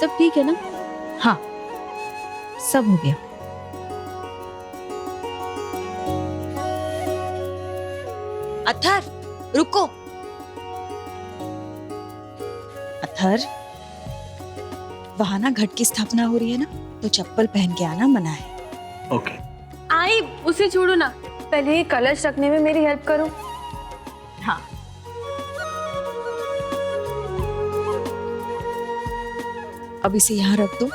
सब ठीक है ना? हाँ, सब हो गया। अथर, रुको। अथर, वहां ना घट की स्थापना हो रही है ना, तो चप्पल पहन के आना मना है। ओके। आई उसे छोड़ो ना, पहले ये कलश रखने में मेरी हेल्प करो। हाँ। अब इसे यहाँ रख दो।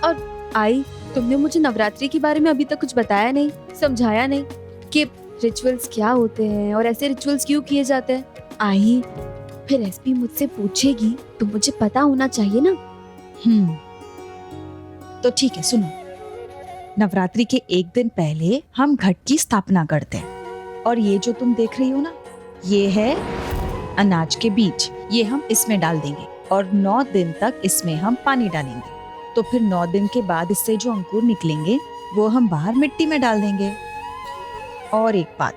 और आई, तुमने मुझे नवरात्रि के बारे में अभी तक कुछ बताया नहीं, समझाया नहीं कि रिचुअल्स क्या होते हैं और ऐसे रिचुअल्स क्यों किए जाते हैं। आई, फिर एसपी मुझसे पूछेगी तो मुझे पता होना चाहिए ना। तो ठीक है, सुनो। नवरात्रि के एक दिन पहले हम घट की स्थापना करते हैं, और ये जो तुम देख रही हो ना, ये है अनाज के बीज। ये हम इसमें डाल देंगे और 9 दिन तक इसमें हम पानी डालेंगे। तो फिर 9 दिन के बाद इससे जो अंकुर निकलेंगे वो हम बाहर मिट्टी में डाल देंगे। और एक बात,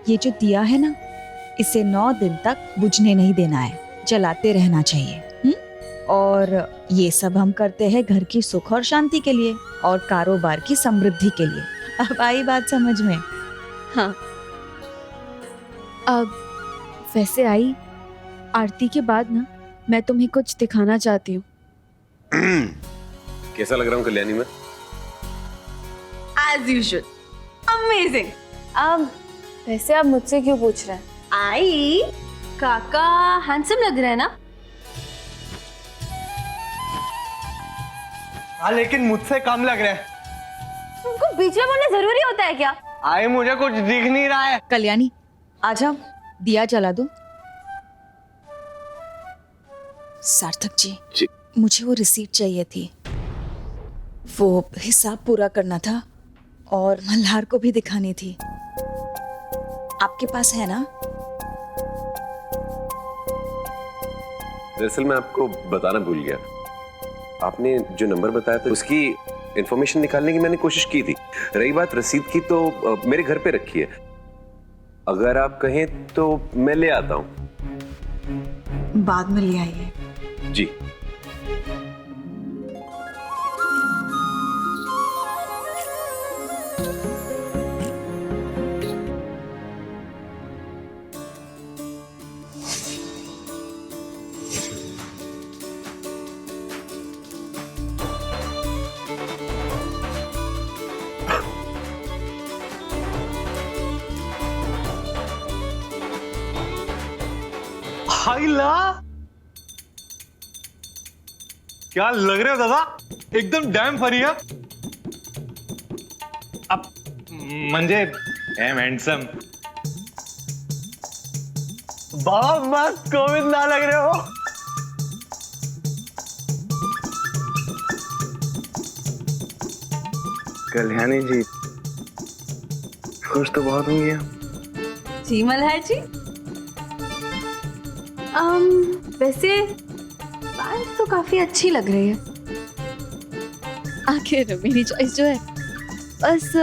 ये जो दिया है ना, इसे 9 दिन तक बुझने नहीं देना है, जलाते रहना चाहिए। और ये सब हम करते हैं घर की सुख और शांति के लिए और कारोबार की समृद्धि के लिए। अब आई बात समझ में? हाँ। अब वैसे आई, आरती के बाद ना मैं तुम्हें कुछ दिखाना चाहती हूँ। कैसा लग रहा हूँ कल्याणी में? As usual, amazing। अब वैसे आप मुझसे क्यों पूछ रहे हैं? आई, काका हैंडसम लग रहा है ना? हाँ, लेकिन मुझसे कम लग रहा है। तुमको बीच में बोलना जरूरी होता है क्या? आई, मुझे कुछ दिख नहीं रहा है। कल्याणी, आ जाओ, दिया जला दो। सार्थक जी, मुझे वो रिसीट चाहिए थी। वो हिसाब पूरा करना था और मल्हार को भी दिखानी थी। आपके पास है ना? दरअसल मैं आपको बताना भूल गया। आपने जो नंबर बताया था उसकी इंफॉर्मेशन निकालने की मैंने कोशिश की थी। रही बात रसीद की, तो मेरे घर पे रखी है। अगर आप कहें तो मैं ले आता हूं। बाद में ले आइए। जी। हाय ला, क्या लग रहे हो दादा? एकदम डैम फरिया। अब म्हणजे एम हैंडसम। बहुत मस्त कोविद ना लग रहे हो। कल्याणी जी खुश तो बहुत होंगी आप। जी मल्हार जी। वैसे बात तो काफी अच्छी लग रही है। आखिर मेरी चॉइस जो है, बस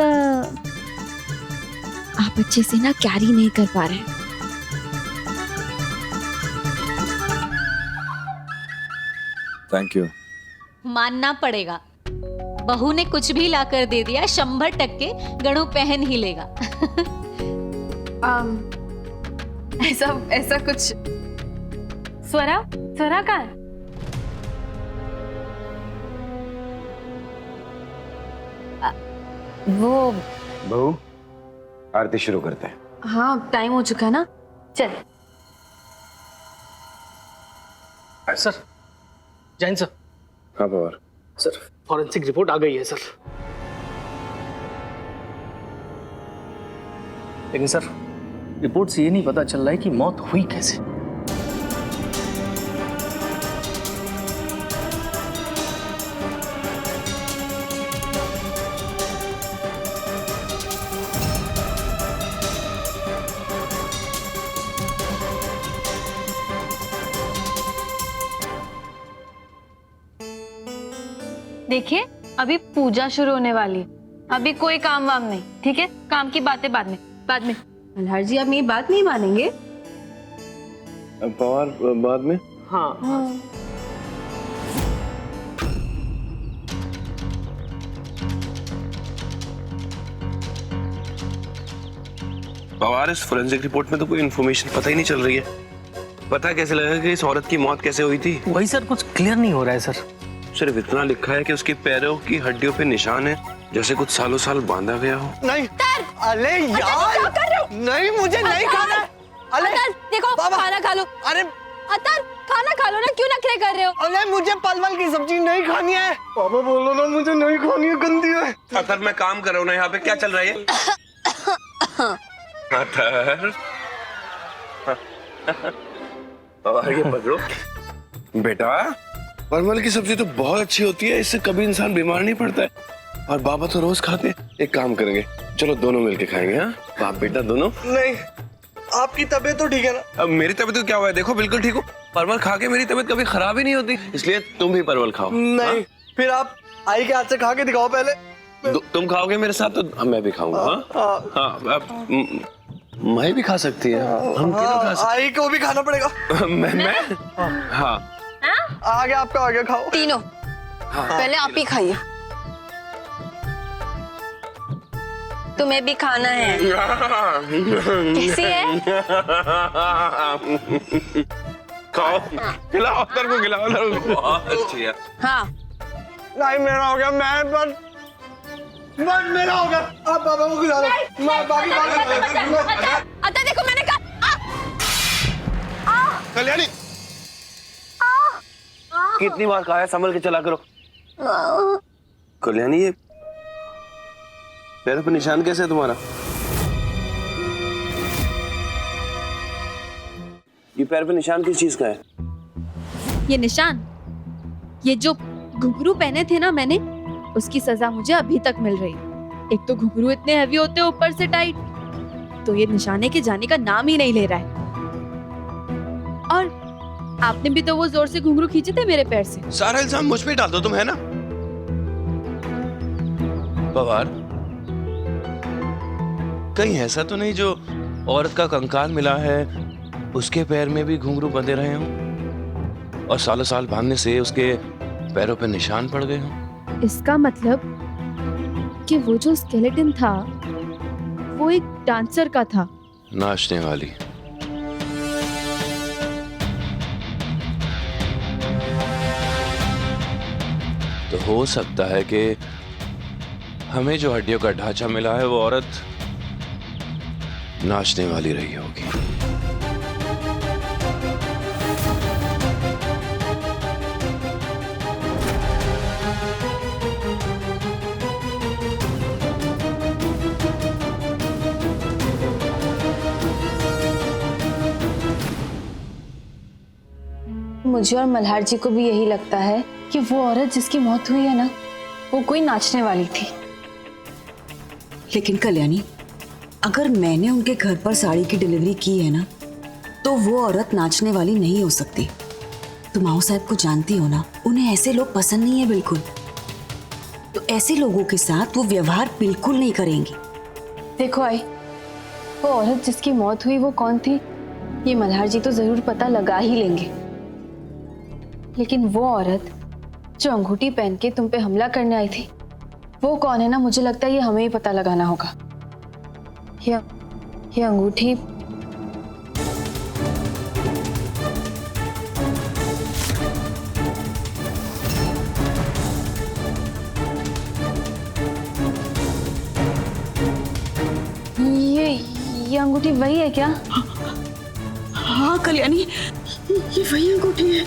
आप अच्छे से ना कैरी नहीं कर पा रहे। Thank you. मानना पड़ेगा, बहू ने कुछ भी लाकर दे दिया, 100% गणु पहन ही लेगा। ऐसा कुछ। स्वरा कहाँ है? वो बहू, आरती शुरू करते हैं। हाँ, टाइम हो चुका है ना, चल। Sir, Jain sir. हाँ पवार। सर, फॉरेंसिक रिपोर्ट आ गई है सर। लेकिन सर, रिपोर्ट से ये नहीं पता चल रहा है कि मौत हुई कैसे। देखिए, अभी पूजा शुरू होने वाली है, अभी कोई काम वाम नहीं, ठीक है? काम की बातें बाद में। मल्हार जी, आप मेरी बात नहीं मानेंगे। पवार, बाद में हाँ पवार, इस फोरेंसिक रिपोर्ट में तो कोई इन्फॉर्मेशन पता ही नहीं चल रही है। पता कैसे लगेगा कि इस औरत की मौत कैसे हुई थी? वही सर, कुछ क्लियर नहीं हो रहा है सर। सिर्फ इतना लिखा है कि उसके पैरों की हड्डियों पे निशान है, जैसे कुछ सालों साल बांधा गया हो। नहीं, अरे यार, नहीं मुझे नहीं खाना। अरे देखो, खाना खा लो। अरे अतर, खाना खा लो ना, क्यों नखरे कर रहे हो? अरे मुझे परवल की सब्जी नहीं खानी है। पापा बोलो ना, मुझे नहीं खानी है, गंदी है। अतर, मैं काम कर रहा हूँ ना यहाँ पे, क्या चल रहा है? अतर, पवार ये पकड़ो। बेटा, परवल की सब्जी तो बहुत अच्छी होती है, इससे कभी इंसान बीमार नहीं पड़ता है। और बाबा तो रोज खाते हैं। एक काम करेंगे, चलो दोनों मिलके खाएंगे। हाँ, बाप बेटा दोनों। नहीं, आपकी तबीयत तो ठीक है ना? अब मेरी तबीयत को क्या हुआ है? देखो बिल्कुल ठीक हो। परवल खा के मेरी तबीयत कभी खराब ही नहीं होती, इसलिए तुम भी परवल खाओ। नहीं, फिर आप आई के हाथ से खा के दिखाओ पहले। तुम खाओगे मेरे साथ तो मैं भी खाऊंगा। हाँ, हाँ, अब मैं भी खा सकती है। हम तीनों खा सकते। आई को भी खाना पड़ेगा। मैं हाँ, आ गया आपका, आ गया, खाओ तीनों। पहले आप ही खाइए। तुम्हें भी खाना है। कैसी है? खाओ, खिलाओ, अतर को खिलाओ। बहुत अच्छी है। हाँ। नहीं, मेरा हो गया। मैं बस मेरा हो गया। आप बाबा को खिला दो। मैं बाकी अतर देखो, मैंने कहा। कल्याणी, कितनी बार कहा है संभल के चला करो। कल्याणी, ये पैरों पे निशान कैसे है तुम्हारा? ये पैर पे निशान किस चीज का है? ये निशान, ये जो घुंघरू पहने थे ना मैंने, उसकी सजा मुझे अभी तक मिल रही है। एक तो घुंघरू इतने हैवी होते हैं, ऊपर से टाइट, तो ये निशाने के जाने का नाम ही नहीं ले रहा है। और आपने भी तो वो जोर से घुंघरू खींचे थे मेरे पैर से। सारा इल्जाम मुझ पे डाल दो तुम, है ना? पवार, कहीं ऐसा तो नहीं जो औरत का कंकाल मिला है उसके पैर में भी घुंघरू बंधे रहे हों और सालों साल बांधने से उसके पैरों पे निशान पड़ गए हों? इसका मतलब कि वो जो स्केलेटन था वो एक डांसर का था। नाचने वाली। तो हो सकता है कि हमें जो हड्डियों का ढांचा मिला है वो औरत नाचने वाली रही होगी। मुझे और मल्हार जी को भी यही लगता है कि वो औरत जिसकी मौत हुई है ना, वो कोई नाचने वाली थी। लेकिन कल्याणी, अगर मैंने उनके घर पर साड़ी की डिलीवरी की है ना, तो वो औरत नाचने वाली नहीं हो सकती। तुम आओ साहब को जानती हो ना, उन्हें ऐसे लोग पसंद नहीं है बिल्कुल। तो ऐसे लोगों के साथ वो व्यवहार बिल्कुल नहीं करेंगी। देखो आई, वो औरत जिसकी मौत हुई वो कौन थी ये मल्हार जी तो जरूर पता लगा ही लेंगे, लेकिन वो औरत जो अंगूठी पहन के तुम पे हमला करने आई थी वो कौन है ना, मुझे लगता है ये हमें ही पता लगाना होगा। ये अंगूठी ये अंगूठी वही है क्या? हाँ कल्याणी, ये वही अंगूठी है।